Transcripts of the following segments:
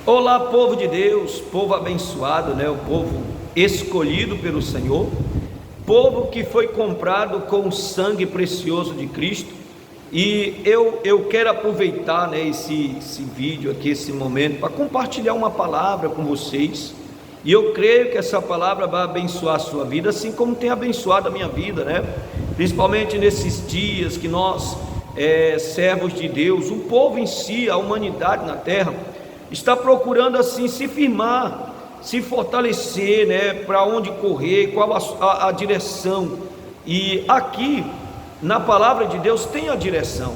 Olá, povo de Deus, povo abençoado, né? O povo escolhido pelo Senhor, povo que foi comprado com o sangue precioso de Cristo. E eu quero aproveitar, né, esse vídeo aqui, esse momento, para compartilhar uma palavra com vocês. E eu creio que essa palavra vai abençoar a sua vida, assim como tem abençoado a minha vida, né? Principalmente nesses dias que nós, servos de Deus, o povo em si, a humanidade na terra, está procurando assim se firmar, se fortalecer, né? Para onde correr, qual a direção. E aqui na palavra de Deus tem a direção,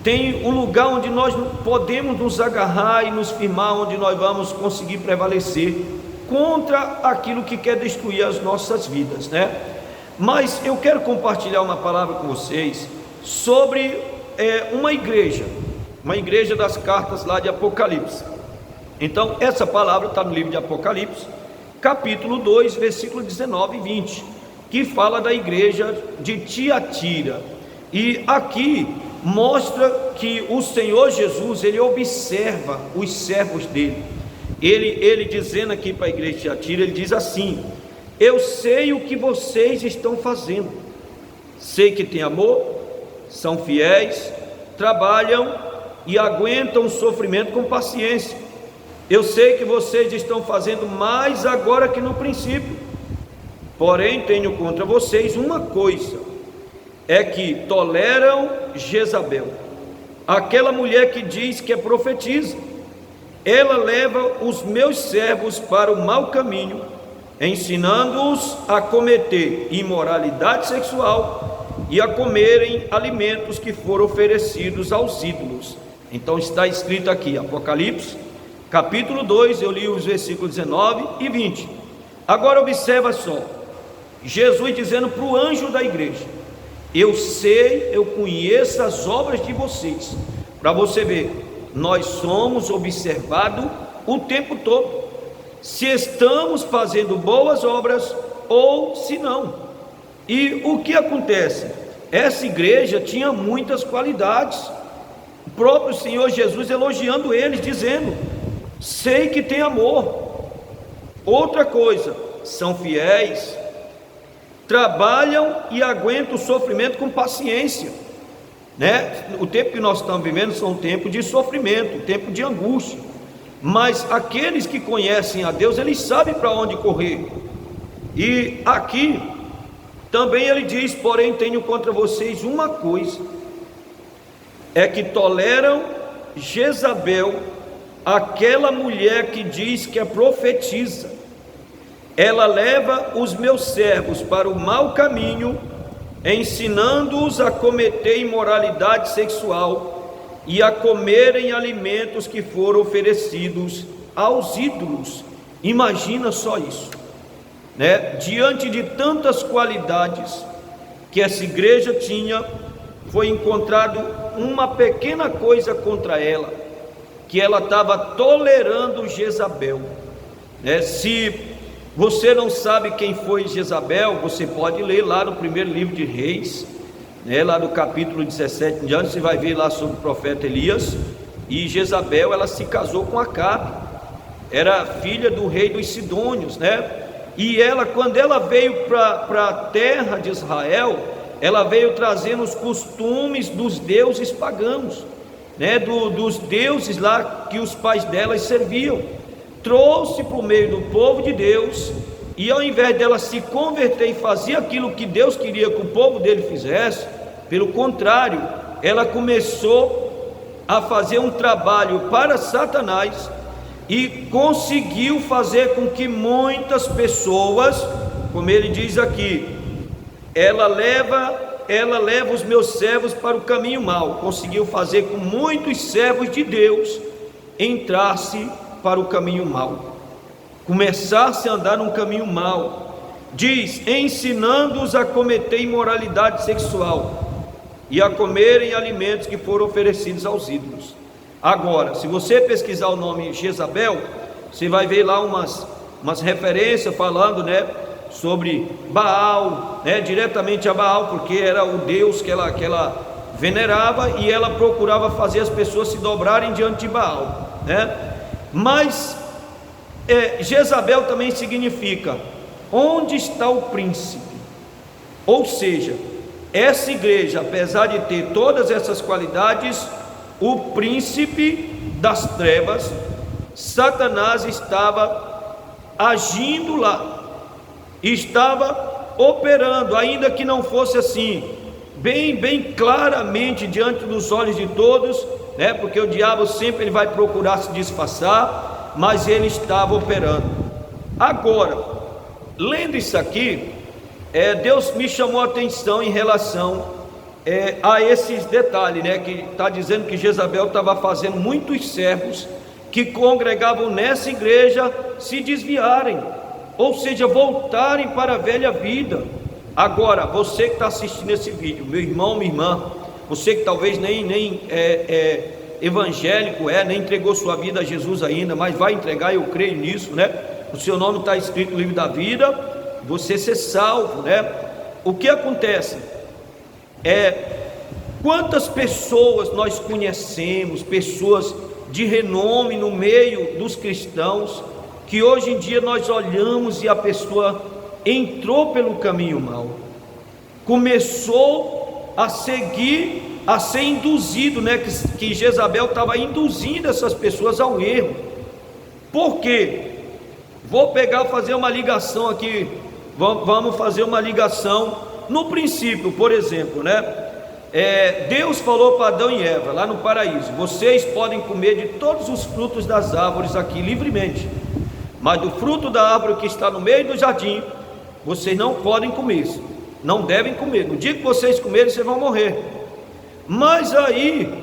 tem o lugar onde nós podemos nos agarrar e nos firmar, onde nós vamos conseguir prevalecer contra aquilo que quer destruir as nossas vidas, né? Mas eu quero compartilhar uma palavra com vocês sobre uma igreja das cartas lá de Apocalipse. Então essa palavra está no livro de Apocalipse, capítulo 2, versículo 19 e 20, que fala da igreja de Tiatira. E aqui mostra que o Senhor Jesus, ele observa os servos dele. Ele dizendo aqui para a igreja de Tiatira, ele diz assim: eu sei o que vocês estão fazendo, sei que têm amor, são fiéis, trabalham e aguentam o sofrimento com paciência. Eu sei que vocês estão fazendo mais agora que no princípio. Porém, tenho contra vocês uma coisa: é que toleram Jezabel, aquela mulher que diz que é profetiza. Ela leva os meus servos para o mau caminho, ensinando-os a cometer imoralidade sexual e a comerem alimentos que foram oferecidos aos ídolos. Então está escrito aqui, Apocalipse, capítulo 2, eu li os versículos 19 e 20. Agora observa só, Jesus dizendo para o anjo da igreja: eu sei, eu conheço as obras de vocês. Para você ver, nós somos observados o tempo todo, se estamos fazendo boas obras ou se não. E o que acontece? Essa igreja tinha muitas qualidades, o próprio Senhor Jesus elogiando eles, dizendo: sei que tem amor. Outra coisa, são fiéis, trabalham e aguentam o sofrimento com paciência, né? O tempo que nós estamos vivendo são um tempo de sofrimento, um tempo de angústia, mas aqueles que conhecem a Deus, eles sabem para onde correr. E aqui também ele diz: porém tenho contra vocês uma coisa, é que toleram Jezabel, aquela mulher que diz que é profetiza. Ela leva os meus servos para o mau caminho, ensinando-os a cometer imoralidade sexual e a comerem alimentos que foram oferecidos aos ídolos. Imagina só isso, né? Diante de tantas qualidades que essa igreja tinha, foi encontrado uma pequena coisa contra ela, que ela estava tolerando Jezabel, né? Se você não sabe quem foi Jezabel, você pode ler lá no primeiro livro de Reis, né? Lá no capítulo 17 em diante, você vai ver lá sobre o profeta Elias. E Jezabel, ela se casou com Acabe, era filha do rei dos Sidônios, né? E ela, quando ela veio para a terra de Israel, ela veio trazendo os costumes dos deuses pagãos, né? Dos deuses lá que os pais delas serviam. Trouxe para o meio do povo de Deus, e ao invés dela se converter e fazer aquilo que Deus queria que o povo dele fizesse, pelo contrário, ela começou a fazer um trabalho para Satanás e conseguiu fazer com que muitas pessoas, como ele diz aqui, ela leva os meus servos para o caminho mau. Conseguiu fazer com muitos servos de Deus entrasse para o caminho mau, começasse a andar num caminho mau. Diz: ensinando-os a cometer imoralidade sexual e a comerem alimentos que foram oferecidos aos ídolos. Agora, se você pesquisar o nome Jezabel, você vai ver lá umas referências falando, né, sobre Baal, né, diretamente a Baal, porque era o Deus que ela venerava, e ela procurava fazer as pessoas se dobrarem diante de Baal, né? Mas Jezabel também significa onde está o príncipe. Ou seja, essa igreja, apesar de ter todas essas qualidades, o príncipe das trevas, Satanás, estava agindo lá, estava operando, ainda que não fosse assim, bem claramente diante dos olhos de todos, né? Porque o diabo sempre ele vai procurar se disfarçar, mas ele estava operando. Agora, lendo isso aqui, Deus me chamou a atenção em relação a esses detalhes, né? Que está dizendo que Jezabel estava fazendo muitos servos que congregavam nessa igreja se desviarem, ou seja, voltarem para a velha vida. Agora, você que está assistindo esse vídeo, meu irmão, minha irmã, você que talvez nem evangélico nem entregou sua vida a Jesus ainda, mas vai entregar, eu creio nisso, né? O seu nome está escrito no livro da vida, você ser salvo, né? O que acontece? Quantas pessoas nós conhecemos, pessoas de renome no meio dos cristãos, que hoje em dia nós olhamos e a pessoa entrou pelo caminho mau, começou a seguir, a ser induzido, né? Que Jezabel estava induzindo essas pessoas ao erro. Por quê? Vou fazer uma ligação aqui, vamos fazer uma ligação no princípio, por exemplo, né? Deus falou para Adão e Eva lá no paraíso: vocês podem comer de todos os frutos das árvores aqui livremente, mas do fruto da árvore que está no meio do jardim, vocês não podem comer, não devem comer. No dia que vocês comerem, vocês vão morrer. Mas aí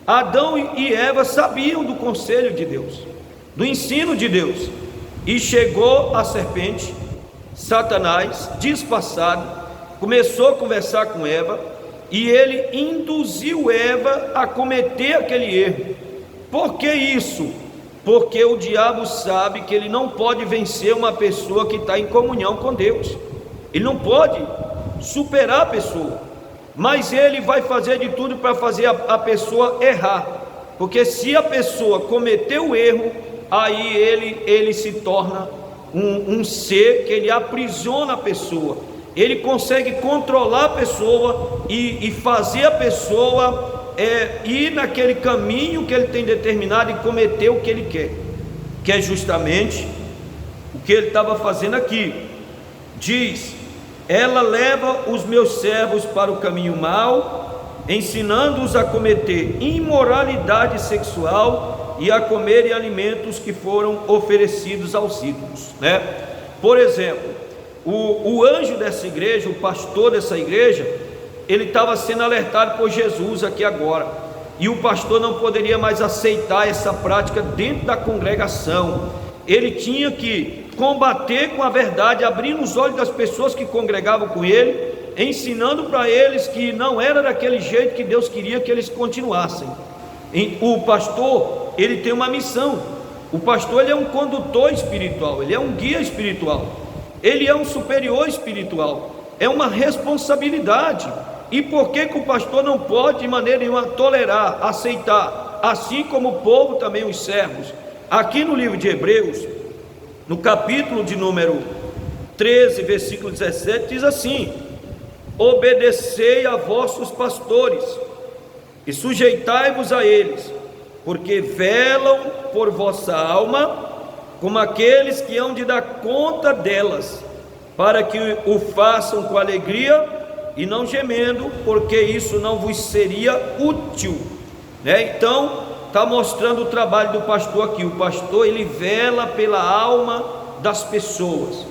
Adão e Eva sabiam do conselho de Deus, do ensino de Deus, e chegou a serpente, Satanás, disfarçado, começou a conversar com Eva, e ele induziu Eva a cometer aquele erro. Por que isso? Porque o diabo sabe que ele não pode vencer uma pessoa que está em comunhão com Deus, ele não pode superar a pessoa, mas ele vai fazer de tudo para fazer a pessoa errar, porque se a pessoa cometer o erro, aí ele se torna um ser que ele aprisiona a pessoa. Ele consegue controlar a pessoa e fazer a pessoa ir naquele caminho que ele tem determinado e cometer o que ele quer, que é justamente o que ele estava fazendo aqui. Diz: ela leva os meus servos para o caminho mau, ensinando-os a cometer imoralidade sexual e a comerem alimentos que foram oferecidos aos ídolos, né? Por exemplo, o anjo dessa igreja, o pastor dessa igreja, ele estava sendo alertado por Jesus aqui agora, e o pastor não poderia mais aceitar essa prática dentro da congregação. Ele tinha que combater com a verdade, abrindo os olhos das pessoas que congregavam com ele, ensinando para eles que não era daquele jeito que Deus queria que eles continuassem. O pastor, ele tem uma missão. O pastor, ele é um condutor espiritual, ele é um guia espiritual, ele é um superior espiritual, é uma responsabilidade. E por que o pastor não pode de maneira nenhuma tolerar, aceitar, assim como o povo também, os servos? Aqui no livro de Hebreus, no capítulo de número 13, versículo 17, diz assim: obedecei a vossos pastores e sujeitai-vos a eles, porque velam por vossa alma, como aqueles que hão de dar conta delas, para que o façam com alegria e não gemendo, porque isso não vos seria útil, né? Então está mostrando o trabalho do pastor aqui. O pastor, ele vela pela alma das pessoas,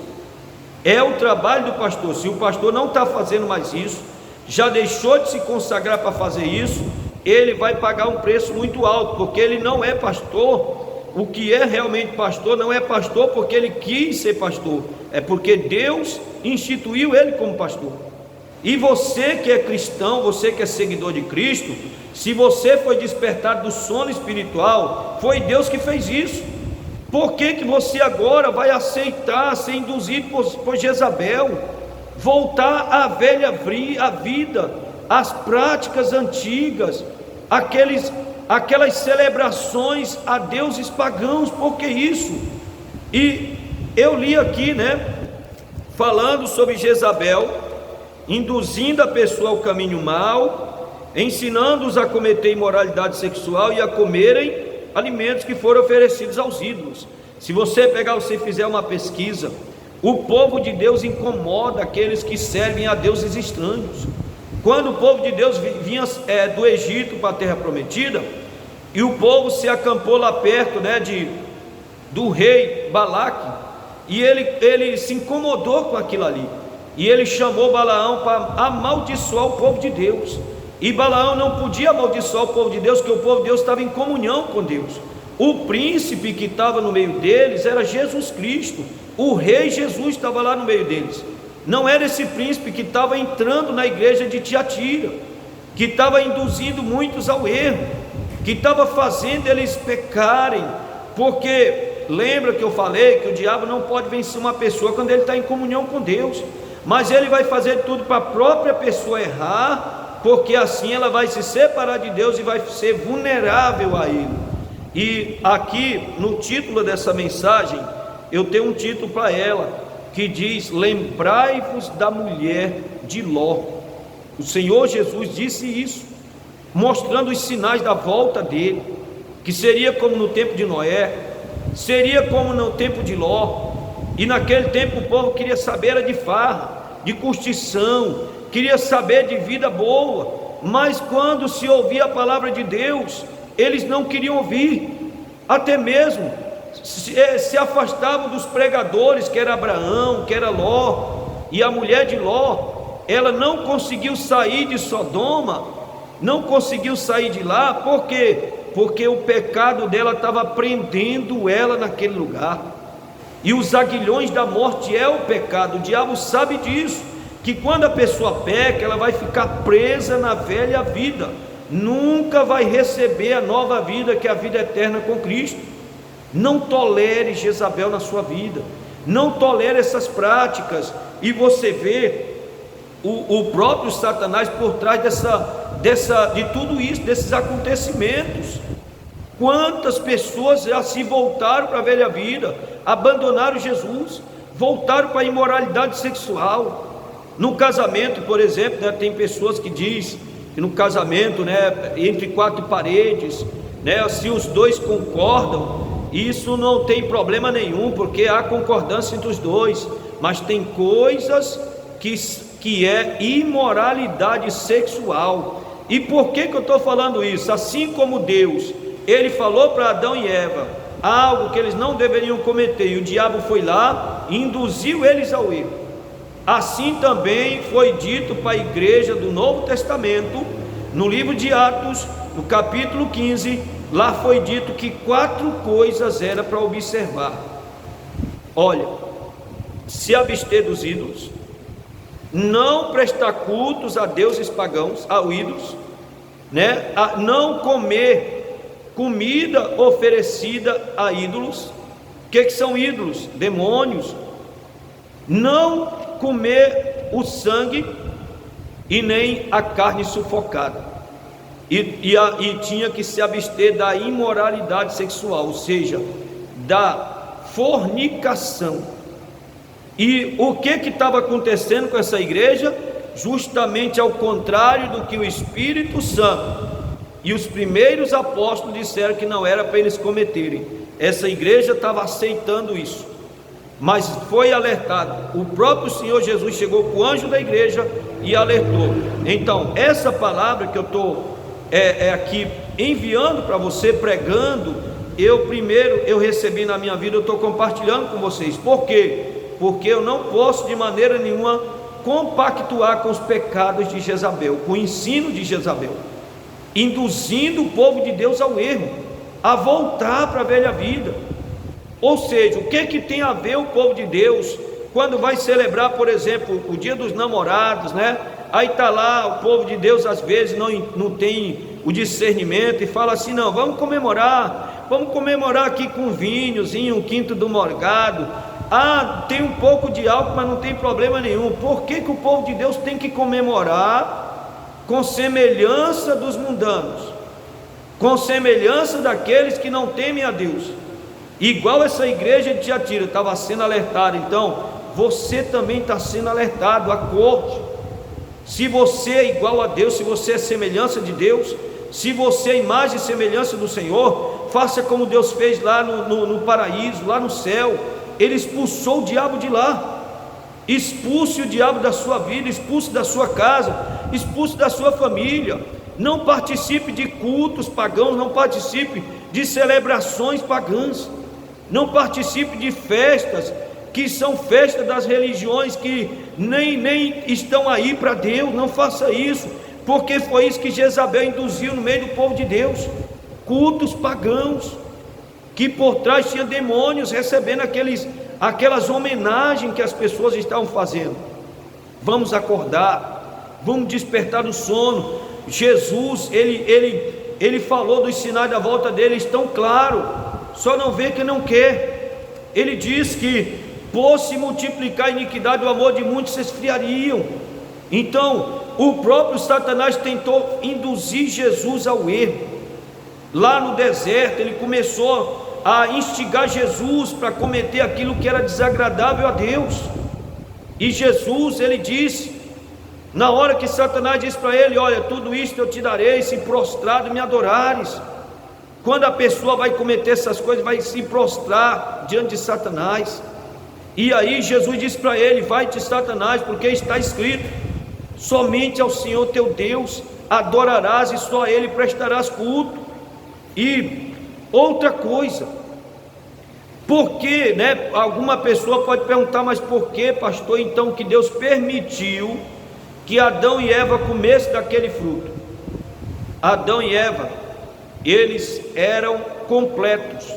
é o trabalho do pastor. Se o pastor não está fazendo mais isso, já deixou de se consagrar para fazer isso, ele vai pagar um preço muito alto, porque ele não é pastor. O que é realmente pastor não é pastor porque ele quis ser pastor, é porque Deus instituiu ele como pastor. E você que é cristão, você que é seguidor de Cristo, se você foi despertado do sono espiritual, foi Deus que fez isso. Por que você agora vai aceitar ser induzido por Jezabel, voltar à velha vida, às práticas antigas, aquelas celebrações a deuses pagãos. Por que isso? E eu li aqui, falando sobre Jezabel, induzindo a pessoa ao caminho mau, ensinando-os a cometer imoralidade sexual e a comerem alimentos que foram oferecidos aos ídolos. Se você fizer uma pesquisa, o povo de Deus incomoda aqueles que servem a deuses estranhos. Quando o povo de Deus vinha do Egito para a terra prometida, e o povo se acampou lá perto do rei Balaque, e ele se incomodou com aquilo ali, e ele chamou Balaão para amaldiçoar o povo de Deus. E Balaão não podia amaldiçoar o povo de Deus, porque o povo de Deus estava em comunhão com Deus. O príncipe que estava no meio deles era Jesus Cristo, o rei Jesus estava lá no meio deles. Não era esse príncipe que estava entrando na igreja de Tiatira, que estava induzindo muitos ao erro, que estava fazendo eles pecarem, porque lembra que eu falei que o diabo não pode vencer uma pessoa quando ele está em comunhão com Deus, mas ele vai fazer tudo para a própria pessoa errar, porque assim ela vai se separar de Deus e vai ser vulnerável a ele. E aqui no título dessa mensagem, eu tenho um título para ela, que diz: lembrai-vos da mulher de Ló. O Senhor Jesus disse isso, mostrando os sinais da volta dele, que seria como no tempo de Noé, seria como no tempo de Ló. E naquele tempo o povo queria saber era de farra, de curtição, queria saber de vida boa, mas quando se ouvia a palavra de Deus, eles não queriam ouvir, até mesmo se afastavam dos pregadores, que era Abraão, que era Ló. E a mulher de Ló, ela não conseguiu sair de Sodoma, não conseguiu sair de lá. Por quê? Porque o pecado dela estava prendendo ela naquele lugar, e os aguilhões da morte é o pecado. O diabo sabe disso, que quando a pessoa peca, ela vai ficar presa na velha vida, nunca vai receber a nova vida, que é a vida eterna com Cristo. Não tolere Jezabel na sua vida, não tolere essas práticas. E você vê o próprio Satanás por trás de tudo isso, desses acontecimentos. Quantas pessoas já se voltaram para a velha vida, abandonaram Jesus, voltaram para a imoralidade sexual. No casamento, por exemplo, tem pessoas que dizem que no casamento, entre quatro paredes, se os dois concordam, isso não tem problema nenhum, porque há concordância entre os dois. Mas tem coisas que é imoralidade sexual. E por que eu estou falando isso? Assim como Deus, ele falou para Adão e Eva algo que eles não deveriam cometer, e o diabo foi lá e induziu eles ao erro, assim também foi dito para a igreja do Novo Testamento, no livro de Atos, no capítulo 15, lá foi dito que 4 coisas era para observar. Olha, se abster dos ídolos, não prestar cultos a deuses pagãos, a ídolos, a não comer comida oferecida a ídolos. O que são ídolos? Demônios. Não comer o sangue e nem a carne sufocada. E tinha que se abster da imoralidade sexual, ou seja, da fornicação. E o que estava acontecendo com essa igreja? Justamente ao contrário do que o Espírito Santo e os primeiros apóstolos disseram que não era para eles cometerem. Essa igreja estava aceitando isso, mas foi alertado. O próprio Senhor Jesus chegou com o anjo da igreja e alertou. Então, essa palavra que eu estou aqui enviando para você, pregando, eu recebi na minha vida, eu estou compartilhando com vocês. Por quê? Porque eu não posso de maneira nenhuma compactuar com os pecados de Jezabel, com o ensino de Jezabel, induzindo o povo de Deus ao erro, a voltar para a velha vida. Ou seja, o que tem a ver o povo de Deus quando vai celebrar, por exemplo, o dia dos namorados, Aí está lá o povo de Deus, às vezes não tem o discernimento e fala assim: não, vamos comemorar aqui com vinhozinho, um quinto do morgado. Tem um pouco de álcool, mas não tem problema nenhum. Por que o povo de Deus tem que comemorar com semelhança dos mundanos? com semelhança daqueles que não temem a Deus. Igual essa igreja de Tiatira estava sendo alertada, então você também está sendo alertado, acorde. Se você é igual a Deus, se você é semelhança de Deus, se você é imagem e semelhança do Senhor, faça como Deus fez lá no paraíso, lá no céu. Ele expulsou o diabo de lá. Expulse o diabo da sua vida, expulse da sua casa, expulse da sua família. Não participe de cultos pagãos, não participe de celebrações pagãs, não participe de festas que são festas das religiões que nem estão aí para Deus. Não faça isso, porque foi isso que Jezabel induziu no meio do povo de Deus. Cultos pagãos, que por trás tinha demônios recebendo aquelas homenagens que as pessoas estavam fazendo. Vamos acordar, vamos despertar do sono. Jesus, ele falou dos sinais da volta dele, estão claros, só não vê quem não quer. Ele diz que por se multiplicar a iniquidade, o amor de muitos se esfriariam. Então o próprio Satanás tentou induzir Jesus ao erro. Lá no deserto ele começou a instigar Jesus para cometer aquilo que era desagradável a Deus. E Jesus, ele disse, na hora que Satanás disse para ele: olha, tudo isto eu te darei se prostrado me adorares. Quando a pessoa vai cometer essas coisas, vai se prostrar diante de Satanás. E aí Jesus disse para ele: vai-te, Satanás, porque está escrito: somente ao Senhor teu Deus adorarás e só a Ele prestarás culto. E outra coisa, por que, né? Alguma pessoa pode perguntar: mas por que, pastor, então que Deus permitiu que Adão e Eva comessem daquele fruto? Adão e Eva, eles eram completos,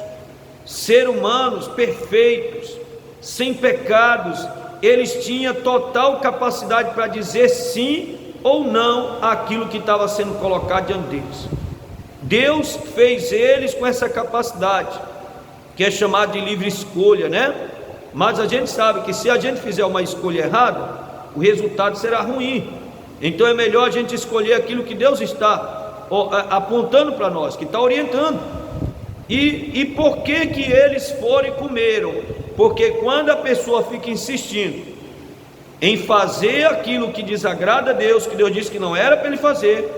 seres humanos perfeitos, sem pecados. Eles tinham total capacidade para dizer sim ou não àquilo que estava sendo colocado diante deles. Deus fez eles com essa capacidade, que é chamada de livre escolha, né? Mas a gente sabe que se a gente fizer uma escolha errada, o resultado será ruim. Então é melhor a gente escolher aquilo que Deus está apontando para nós, que está orientando. E por que que eles foram e comeram? Porque quando a pessoa fica insistindo em fazer aquilo que desagrada a Deus, que Deus disse que não era para ele fazer,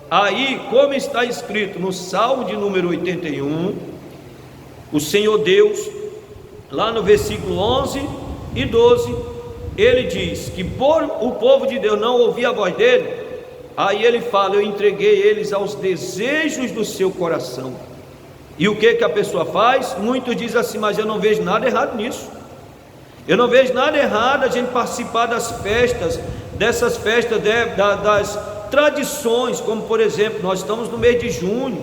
aí, como está escrito no Salmo de número 81, o Senhor Deus, lá no versículo 11 e 12, ele diz que por o povo de Deus não ouvir a voz dele, aí ele fala: eu entreguei eles aos desejos do seu coração. E o que a pessoa faz? Muitos dizem assim: mas eu não vejo nada errado nisso. Eu não vejo nada errado a gente participar das festas, dessas festas, das tradições, como por exemplo, nós estamos no mês de junho.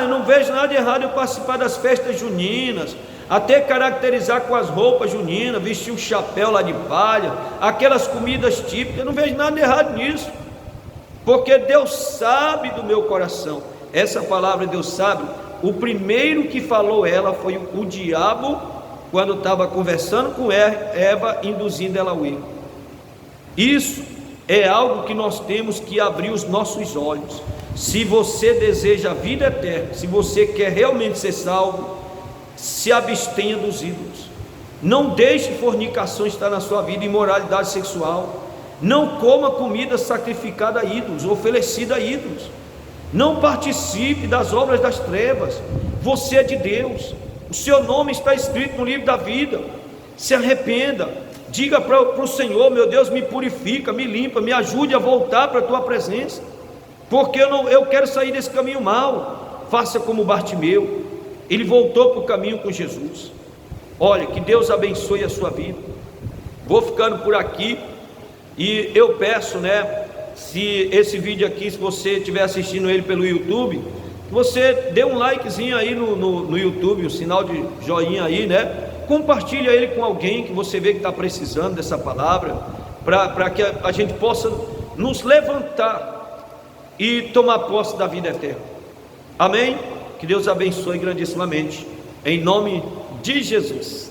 Eu não vejo nada errado eu participar das festas juninas, até caracterizar com as roupas juninas, vestir um chapéu lá de palha, aquelas comidas típicas. Eu não vejo nada errado nisso, porque Deus sabe do meu coração. Essa palavra Deus sabe, o primeiro que falou ela foi o diabo, quando estava conversando com Eva, induzindo ela ao erro. Isso é algo que nós temos que abrir os nossos olhos. Se você deseja a vida eterna, se você quer realmente ser salvo, se abstenha dos ídolos. Não deixe fornicação estar na sua vida, imoralidade sexual. Não coma comida sacrificada a ídolos, oferecida a ídolos. Não participe das obras das trevas. Você é de Deus, o seu nome está escrito no livro da vida. Se arrependa, diga para o Senhor: meu Deus, me purifica, me limpa, me ajude a voltar para a tua presença, porque eu quero sair desse caminho mau. Faça como Bartimeu, ele voltou para o caminho com Jesus. Olha, que Deus abençoe a sua vida. Vou ficando por aqui, e eu peço, né, se esse vídeo aqui, se você estiver assistindo ele pelo YouTube, você dê um likezinho aí no YouTube, um sinal de joinha aí, né? Compartilha ele com alguém que você vê que está precisando dessa palavra, para que a gente possa nos levantar e tomar posse da vida eterna. Amém? Que Deus abençoe grandissimamente, em nome de Jesus.